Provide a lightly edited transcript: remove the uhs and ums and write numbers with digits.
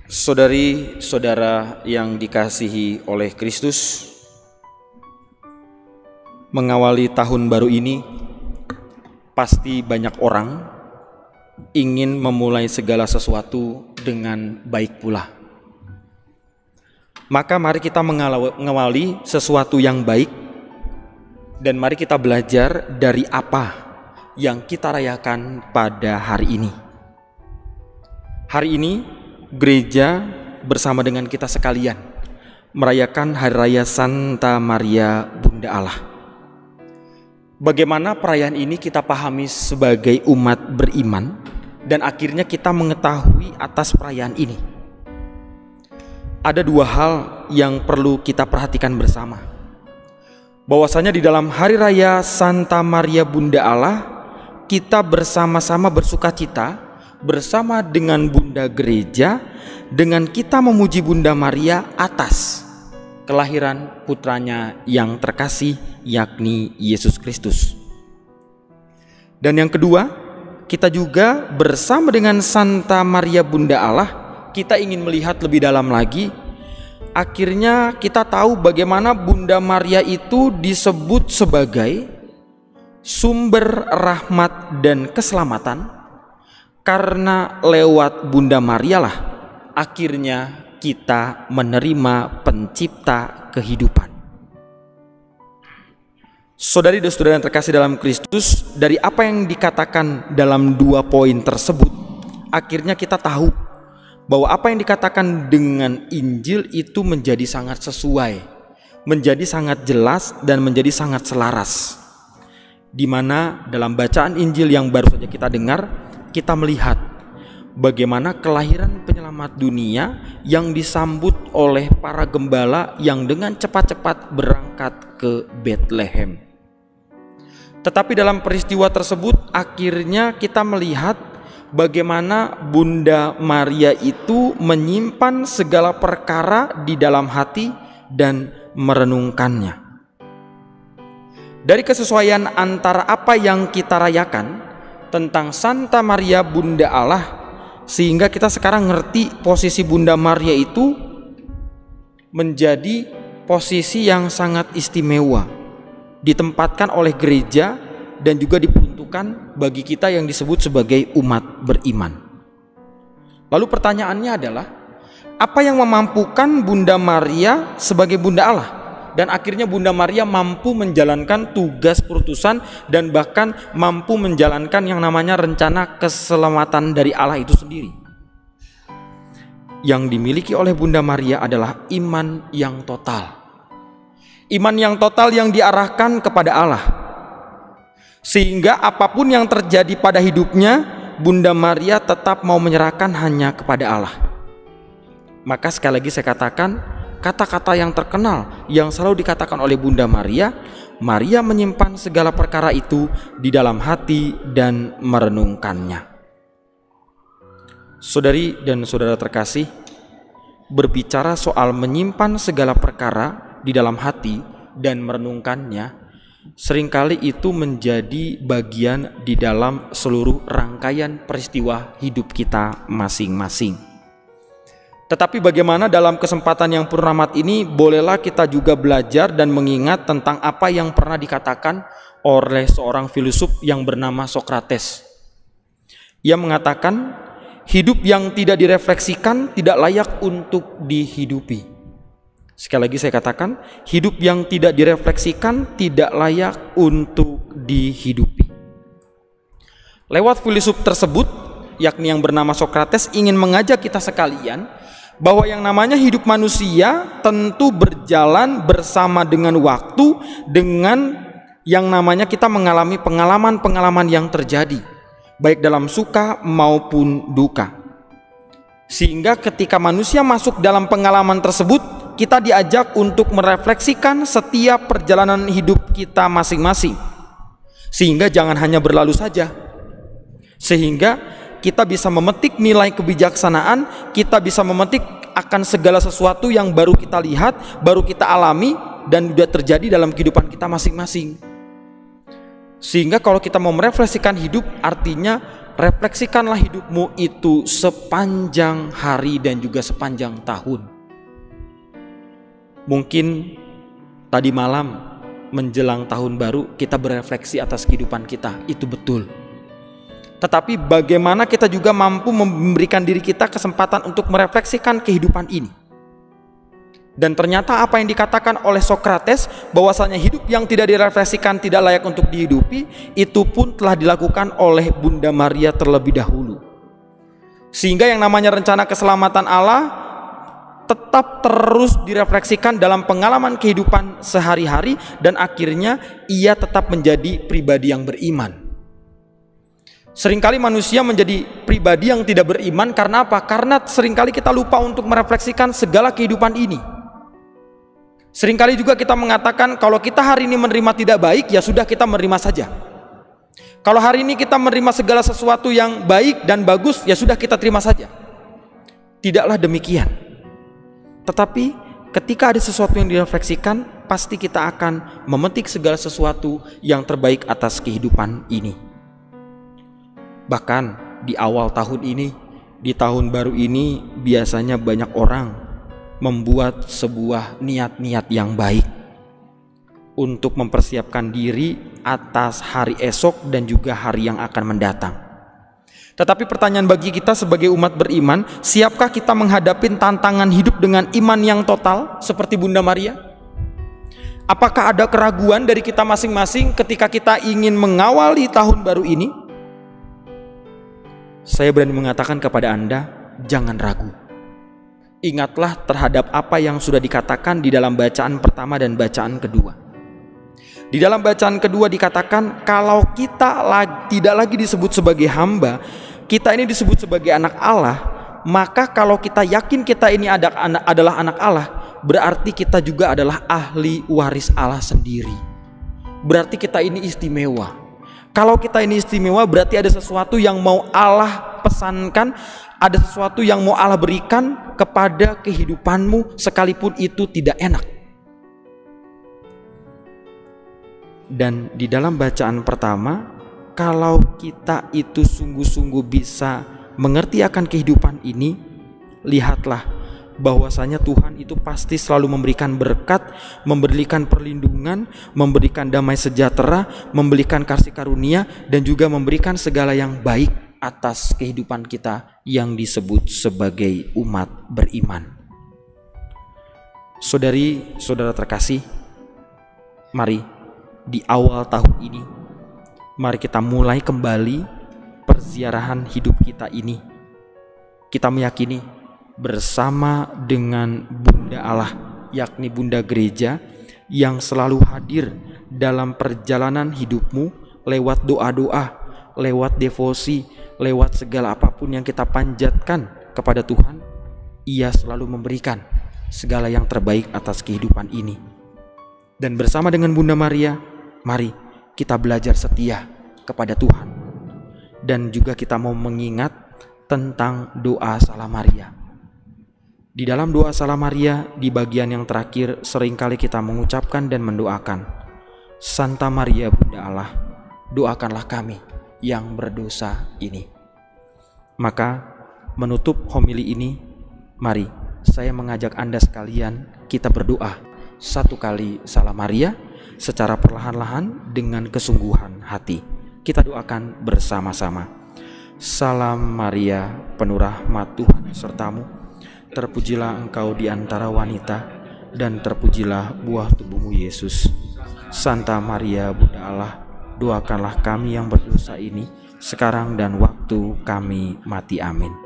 Saudari-saudara yang dikasihi oleh Kristus, mengawali tahun baru ini, pasti banyak orang ingin memulai segala sesuatu dengan baik pula. Maka mari kita mengawali sesuatu yang baik, dan mari kita belajar dari apa yang kita rayakan pada hari ini. Hari ini gereja bersama dengan kita sekalian merayakan Hari Raya Santa Maria Bunda Allah. Bagaimana perayaan ini kita pahami sebagai umat beriman, dan akhirnya kita mengetahui atas perayaan ini. Ada dua hal yang perlu kita perhatikan bersama. Bahwasanya di dalam Hari Raya Santa Maria Bunda Allah, kita bersama-sama bersukacita bersama dengan Bunda Gereja, dengan kita memuji Bunda Maria atas kelahiran putranya yang terkasih, yakni Yesus Kristus. Dan yang kedua, kita juga bersama dengan Santa Maria Bunda Allah, kita ingin melihat lebih dalam lagi. Akhirnya kita tahu bagaimana Bunda Maria itu disebut sebagai sumber rahmat dan keselamatan, karena lewat Bunda Maria lah akhirnya kita menerima pencipta kehidupan. Saudari dan saudara yang terkasih dalam Kristus, dari apa yang dikatakan dalam dua poin tersebut, akhirnya kita tahu bahwa apa yang dikatakan dengan Injil itu menjadi sangat sesuai, menjadi sangat jelas, dan menjadi sangat selaras. Di mana dalam bacaan Injil yang baru saja kita dengar, kita melihat bagaimana kelahiran penyelamat dunia yang disambut oleh para gembala yang dengan cepat-cepat berangkat ke Bethlehem. Tetapi dalam peristiwa tersebut akhirnya kita melihat bagaimana Bunda Maria itu menyimpan segala perkara di dalam hati dan merenungkannya. Dari kesesuaian antara apa yang kita rayakan tentang Santa Maria Bunda Allah, sehingga kita sekarang ngerti posisi Bunda Maria itu menjadi posisi yang sangat istimewa, ditempatkan oleh gereja dan juga diperuntukkan bagi kita yang disebut sebagai umat beriman. Lalu pertanyaannya adalah, apa yang memampukan Bunda Maria sebagai Bunda Allah? Dan akhirnya Bunda Maria mampu menjalankan tugas perutusan dan bahkan mampu menjalankan yang namanya rencana keselamatan dari Allah itu sendiri. Yang dimiliki oleh Bunda Maria adalah iman yang total. Iman yang total yang diarahkan kepada Allah. Sehingga apapun yang terjadi pada hidupnya, Bunda Maria tetap mau menyerahkan hanya kepada Allah. Maka sekali lagi saya katakan, kata-kata yang terkenal yang selalu dikatakan oleh Bunda Maria, Maria menyimpan segala perkara itu di dalam hati dan merenungkannya. Saudari dan saudara terkasih, berbicara soal menyimpan segala perkara di dalam hati dan merenungkannya, seringkali itu menjadi bagian di dalam seluruh rangkaian peristiwa hidup kita masing-masing. Tetapi bagaimana dalam kesempatan yang purnamat ini, bolehlah kita juga belajar dan mengingat tentang apa yang pernah dikatakan oleh seorang filsuf yang bernama Sokrates. Ia mengatakan, hidup yang tidak direfleksikan tidak layak untuk dihidupi. Sekali lagi saya katakan, hidup yang tidak direfleksikan tidak layak untuk dihidupi. Lewat filsuf tersebut, yakni yang bernama Sokrates, ingin mengajak kita sekalian bahwa yang namanya hidup manusia tentu berjalan bersama dengan waktu, dengan yang namanya kita mengalami pengalaman-pengalaman yang terjadi, baik dalam suka maupun duka. Sehingga ketika manusia masuk dalam pengalaman tersebut, kita diajak untuk merefleksikan setiap perjalanan hidup kita masing-masing. Sehingga jangan hanya berlalu saja. Sehingga kita bisa memetik nilai kebijaksanaan, kita bisa memetik akan segala sesuatu yang baru kita lihat, baru kita alami, dan sudah terjadi dalam kehidupan kita masing-masing. Sehingga kalau kita mau merefleksikan hidup, artinya refleksikanlah hidupmu itu sepanjang hari dan juga sepanjang tahun. Mungkin tadi malam menjelang tahun baru kita berefleksi atas kehidupan kita, itu betul. Tetapi bagaimana kita juga mampu memberikan diri kita kesempatan untuk merefleksikan kehidupan ini. Dan ternyata apa yang dikatakan oleh Sokrates, bahwasanya hidup yang tidak direfleksikan tidak layak untuk dihidupi, itu pun telah dilakukan oleh Bunda Maria terlebih dahulu. Sehingga yang namanya rencana keselamatan Allah tetap terus direfleksikan dalam pengalaman kehidupan sehari-hari, dan akhirnya ia tetap menjadi pribadi yang beriman. Seringkali manusia menjadi pribadi yang tidak beriman karena apa? Karena seringkali kita lupa untuk merefleksikan segala kehidupan ini. Seringkali juga kita mengatakan kalau kita hari ini menerima tidak baik, ya sudah kita menerima saja. Kalau hari ini kita menerima segala sesuatu yang baik dan bagus, ya sudah kita terima saja. Tidaklah demikian. Tetapi ketika ada sesuatu yang direfleksikan, pasti kita akan memetik segala sesuatu yang terbaik atas kehidupan ini. Bahkan di awal tahun ini, di tahun baru ini, biasanya banyak orang membuat sebuah niat-niat yang baik untuk mempersiapkan diri atas hari esok dan juga hari yang akan mendatang. Tetapi pertanyaan bagi kita sebagai umat beriman, siapkah kita menghadapi tantangan hidup dengan iman yang total seperti Bunda Maria? Apakah ada keraguan dari kita masing-masing ketika kita ingin mengawali tahun baru ini? Saya berani mengatakan kepada Anda, jangan ragu. Ingatlah terhadap apa yang sudah dikatakan di dalam bacaan pertama dan bacaan kedua. Di dalam bacaan kedua dikatakan, kalau kita tidak lagi disebut sebagai hamba, kita ini disebut sebagai anak Allah, maka kalau kita yakin kita ini adalah anak Allah, berarti kita juga adalah ahli waris Allah sendiri. Berarti kita ini istimewa. Kalau kita ini istimewa, berarti ada sesuatu yang mau Allah pesankan, ada sesuatu yang mau Allah berikan kepada kehidupanmu, sekalipun itu tidak enak. Dan di dalam bacaan pertama, kalau kita itu sungguh-sungguh bisa mengerti akan kehidupan ini, lihatlah bahwasanya Tuhan itu pasti selalu memberikan berkat, memberikan perlindungan, memberikan damai sejahtera, memberikan kasih karunia, dan juga memberikan segala yang baik atas kehidupan kita yang disebut sebagai umat beriman. Saudari, saudara terkasih, mari di awal tahun ini, mari kita mulai kembali perziarahan hidup kita ini. Kita meyakini bersama dengan Bunda Allah, yakni Bunda Gereja, yang selalu hadir dalam perjalanan hidupmu lewat doa-doa, lewat devosi, lewat segala apapun yang kita panjatkan kepada Tuhan. Ia selalu memberikan segala yang terbaik atas kehidupan ini. Dan bersama dengan Bunda Maria, mari kita belajar setia kepada Tuhan. Dan juga kita mau mengingat tentang doa Salam Maria. Di dalam doa Salam Maria, di bagian yang terakhir, seringkali kita mengucapkan dan mendoakan, Santa Maria Bunda Allah, doakanlah kami yang berdosa ini. Maka menutup homili ini, mari saya mengajak Anda sekalian, kita berdoa satu kali Salam Maria secara perlahan-lahan dengan kesungguhan hati. Kita doakan bersama-sama. Salam Maria, penuh rahmat Tuhan sertamu. Terpujilah engkau di antara wanita, dan terpujilah buah tubuhmu Yesus. Santa Maria Bunda Allah, doakanlah kami yang berdosa ini, sekarang dan waktu kami mati. Amin.